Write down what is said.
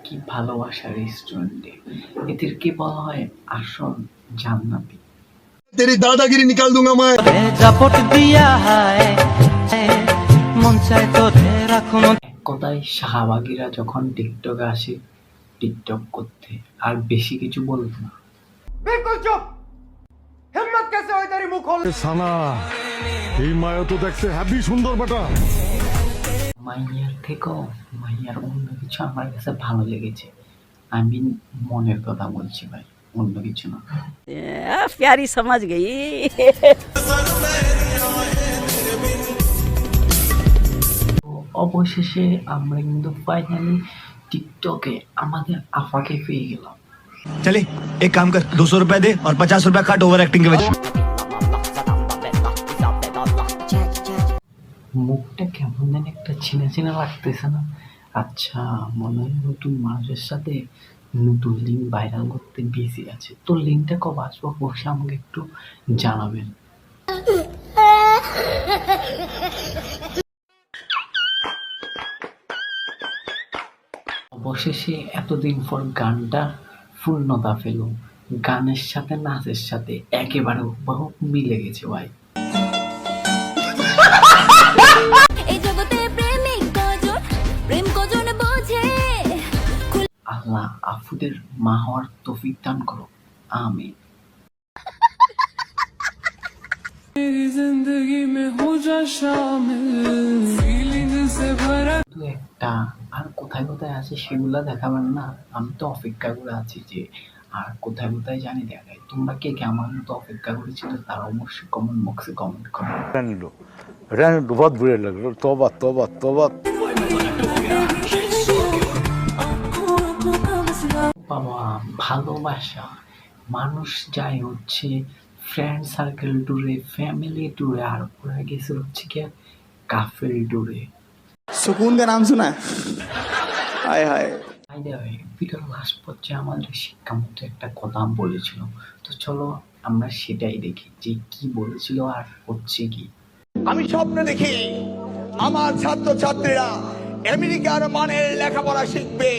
কি ভালোবাসা রেস্টুরেন্টে, এদেরকে বলা হয় আসল জান্নাতি। तेरी दादागिरी निकाल दूंगा मैं। জাপট দিয়া হায় মন চায় তোরে রাখুন। এক কথায় শাহবাগীরা যখন টিকটকে আসে টিকটক করতে, আর বেশি কিছু বলতো না। बिल्कुल चुप। हिम्मत कैसे हुई तेरी मुंह खोल। সানা এই মায়া তো দেখতে হ্যাপি সুন্দর বেটা। মাইয়ার থেকেও মাইয়ার অন্য কিছু আমার কাছে ভালো লেগেছে। আমি মনের কথা বলছি ভাই, অন্য কিছু না। प्यारी समझ गई। তো অবশেষে আমরা কিন্তু ফাইনালি টিকটকে আমাদের আফাকে পেয়ে গেলাম। चले एक काम कर 200 रुपए दे और 50 रुपए काट ओवर एक्टिंग के वजह। মুখটা কেমন যেন একটা চেনা চেনা লাগতেছে না? আচ্ছা, মনে হয় নতুন মানুষের সাথে নতুন লিঙ্ক ভাইরাল করতে বিজি আছে। তো লিঙ্কটা কবে আসবো বসে আমাকে একটু জানাবেন। অবশেষে এতদিন পর গানটা পূর্ণতা পেল। গানের সাথে নাচের সাথে একেবারে হুবহু মিলে গেছে ভাই। আল্লাহ আফুদের মা হওয়ার তৌফিক দান করো, আমিন। দু একটা আর কোথায় কোথায় আছে সেগুলা দেখাবেন না? আমি তো অপেক্ষা করে আছি যে আর কোথায় কোথায় জানি দেখাই। তোমরা কে কে আমার মতো অপেক্ষা করেছিল তারা অবশ্যই কমেন্ট বক্সে কমেন্ট করো। रहने दो, बहुत बुरे लग रहे। तौबा तौबा तौबा। বাবা, ভালোবাসা মানুষ যায় হচ্ছে ফ্রেন্ড সার্কেল ট্যুরে, ফ্যামিলি ট্যুরে, আর ওরা গেছে হচ্ছে কি কাফেল ট্যুরে। सुकून का नाम सुना है? हाय हाय। ভিডিওর লাস্ট পর্যায়ে আমাদের শিক্ষামূলক একটা কথা বলেছিল, তো চলো আমরা সেটাই দেখি যে কি বলেছিল আর হচ্ছে কি। আমি স্বপ্ন দেখি আমার ছাত্রছাত্রীরা আমেরিকার মানের লেখাপড়া শিখবে।